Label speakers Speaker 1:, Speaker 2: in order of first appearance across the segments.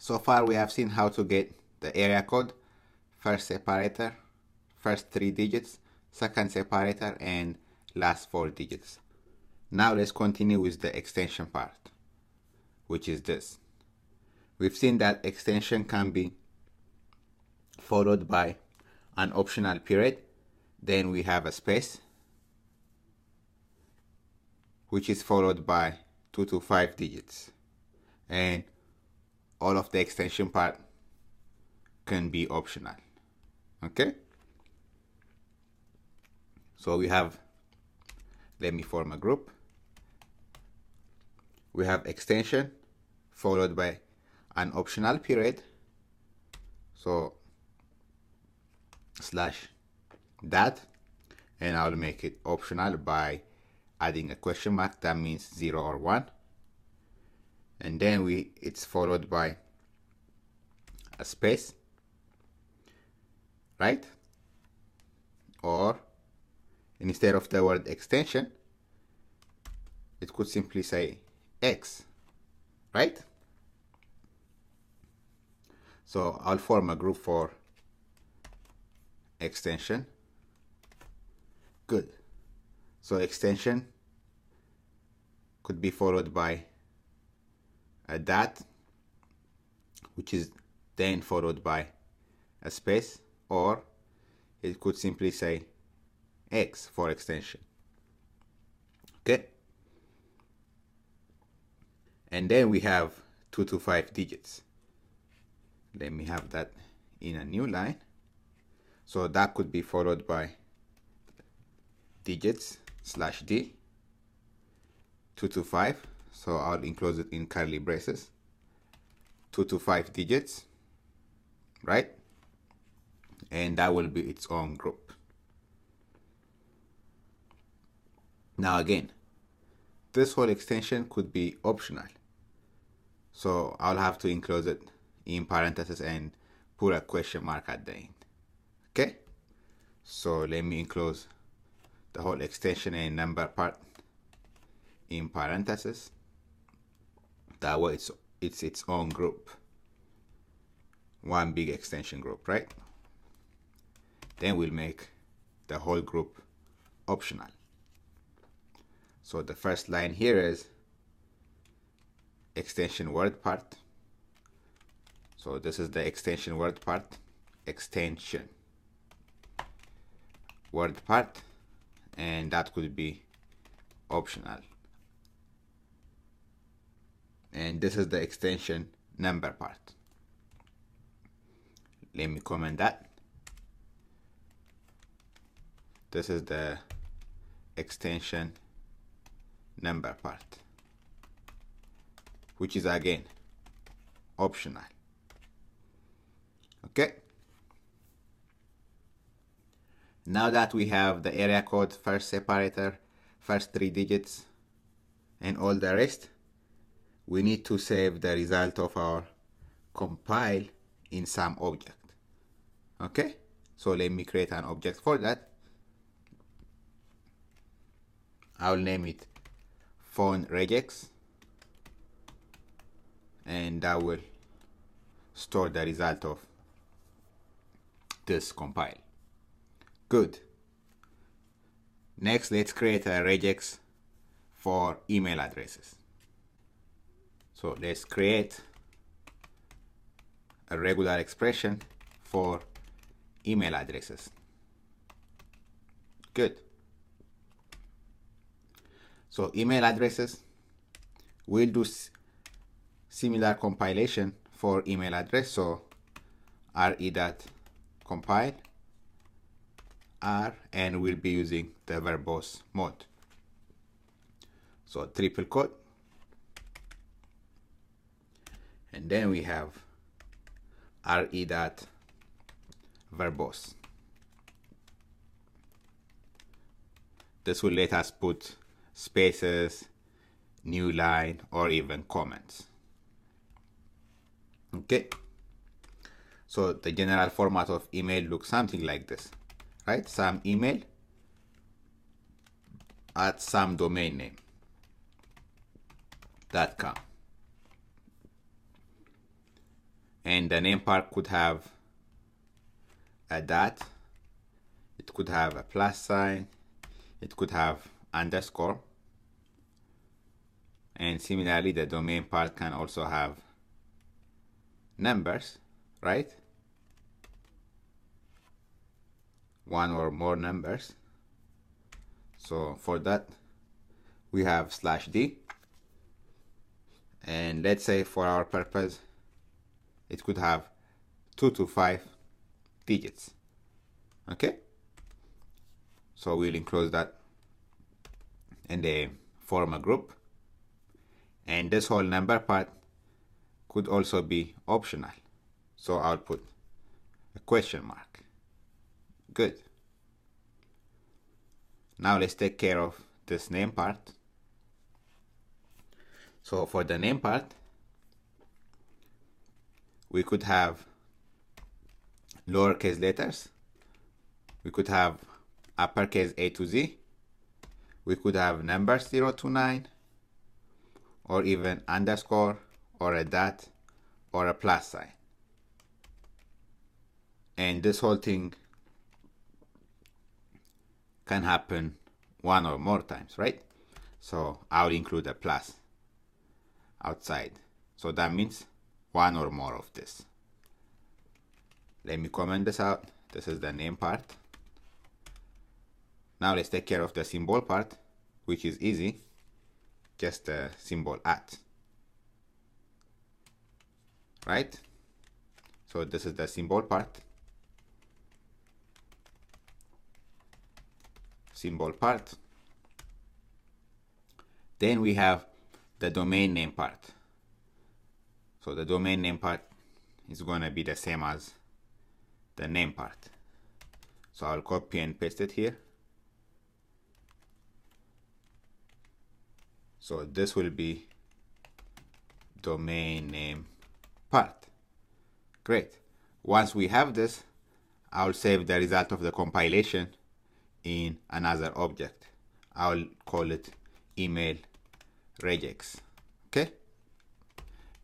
Speaker 1: So far we have seen how to get the area code, first separator, first 3 digits, second separator, and last 4 digits. Now let's continue with the extension part, which is this. We've seen that extension can be followed by an optional period, then we have a space, which is followed by 2 to 5 digits, and all of the extension part can be optional. Okay, so we have, let me form a group. We have extension followed by an optional period, so slash that, and I'll make it optional by adding a question mark. That means 0 or 1. And then it's followed by a space, right? Or instead of the word extension, it could simply say X, right? So I'll form a group for extension. Good. So extension could be followed by a dot, which is then followed by a space, or it could simply say X for extension. Okay. And then we have 2 to 5 digits. Let me have that in a new line. So that could be followed by digits slash D, 2 to 5. So I'll enclose it in curly braces. 2 to 5 digits, right? And that will be its own group. Now again, this whole extension could be optional. So I'll have to enclose it in parentheses and put a question mark at the end. Okay? So let me enclose the whole extension and number part in parentheses. That way it's its own group. One big extension group, right? Then we'll make the whole group optional. So the first line here is extension word part. So this is the extension word part, extension word part, and that could be optional. And this is the extension number part. Let me comment that. This is the extension number part, which is again optional. Okay. Now that we have the area code, first separator, first 3 digits, and all the rest, we need to save the result of our compile in some object. Okay, so let me create an object for that. I'll name it phone regex, and that will store the result of this compile. Good. Next, let's create a regex for email addresses. So let's create a regular expression for email addresses. Good. So email addresses, we'll do similar compilation for email address. So re.compile R, and we'll be using the verbose mode. So triple quote, and then we have re.verbose. This will let us put spaces, new line, or even comments. Okay, so the general format of email looks something like this, right? Some email at some domain name .com. And the name part could have a dot, it could have a plus sign, it could have underscore, and similarly the domain part can also have numbers, right? One or more numbers. So for that we have /d, and let's say for our purpose it could have 2 to 5 digits. Okay, so we'll enclose that and then form a group, and this whole number part could also be optional, so I'll put a question mark. Good. Now let's take care of this name part. So for the name part, we could have lowercase letters, we could have uppercase A to Z, we could have numbers 0 to 9, or even underscore, or a dot, or a plus sign. And this whole thing can happen one or more times, right? So I'll include a plus outside. So that means one or more of this. Let me comment this out. This is the name part. Now let's take care of the symbol part, which is easy. Just the symbol @ right? So this is the symbol part. Symbol part. Then we have the domain name part. So the domain name part is going to be the same as the name part. So I'll copy and paste it here. So this will be domain name part. Great. Once we have this, I'll save the result of the compilation in another object. I'll call it email regex. Okay,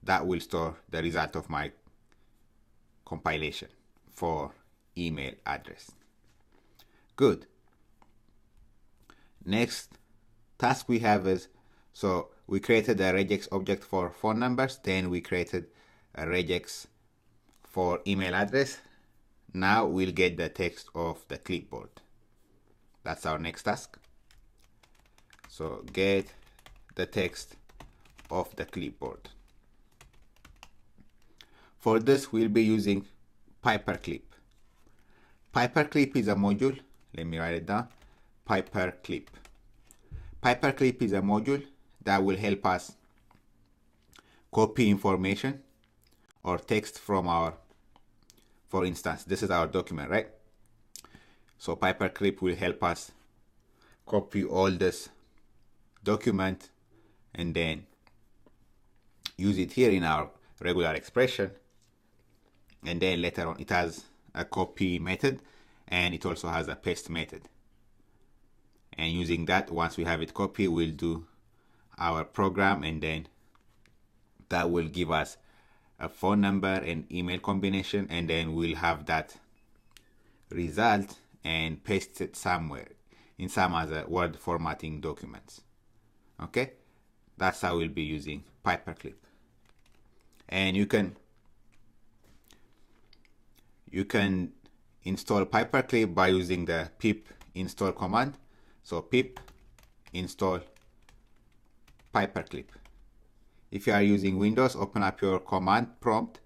Speaker 1: that will store the result of my compilation for email address. Good. Next task we have is, so we created a regex object for phone numbers, then we created a regex for email address. Now we'll get the text of the clipboard. That's our next task. So get the text of the clipboard. For this we'll be using Piperclip. Piperclip is a module. Let me write it down. Piperclip. Piperclip is a module that will help us copy information or text from our, for instance, this is our document, right? So Piperclip will help us copy all this document and then use it here in our regular expression, and then later on it has a copy method and it also has a paste method, and using that, once we have it copied, we'll do our program, and then that will give us a phone number and email combination, and then we'll have that result and paste it somewhere in some other word formatting documents. Okay, that's how we'll be using Piperclip. And you can install Piperclip by using the pip install command. So pip install Piperclip. If you are using Windows, open up your command prompt.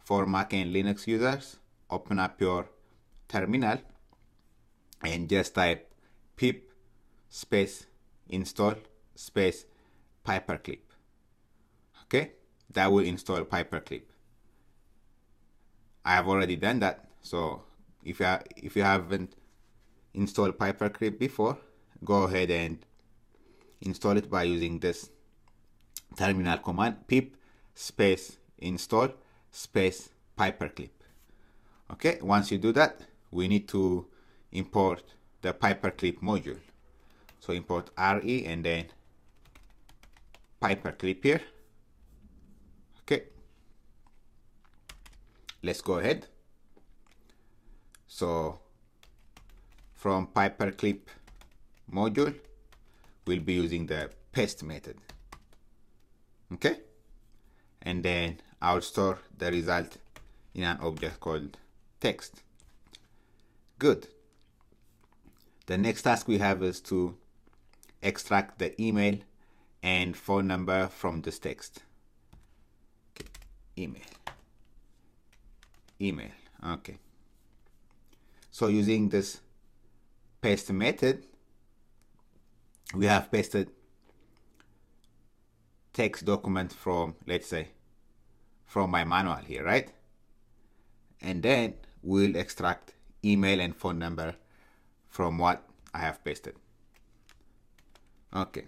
Speaker 1: For Mac and Linux users, open up your terminal and just type pip space install space Piperclip. Okay, that will install Piperclip. I have already done that. So if you haven't installed Piperclip before, go ahead and install it by using this terminal command, pip space install space Piperclip. Okay, once you do that, we need to import the Piperclip module. So import RE and then Piperclip here. Okay, let's go ahead. So from paperclip module, we'll be using the paste method. Okay, and then I'll store the result in an object called text. Good. The next task we have is to extract the email and phone number from this text. Okay. Email. Okay. So using this paste method, we have pasted text document from, let's say, from my manual here, right? And then we'll extract email and phone number from what I have pasted. Okay.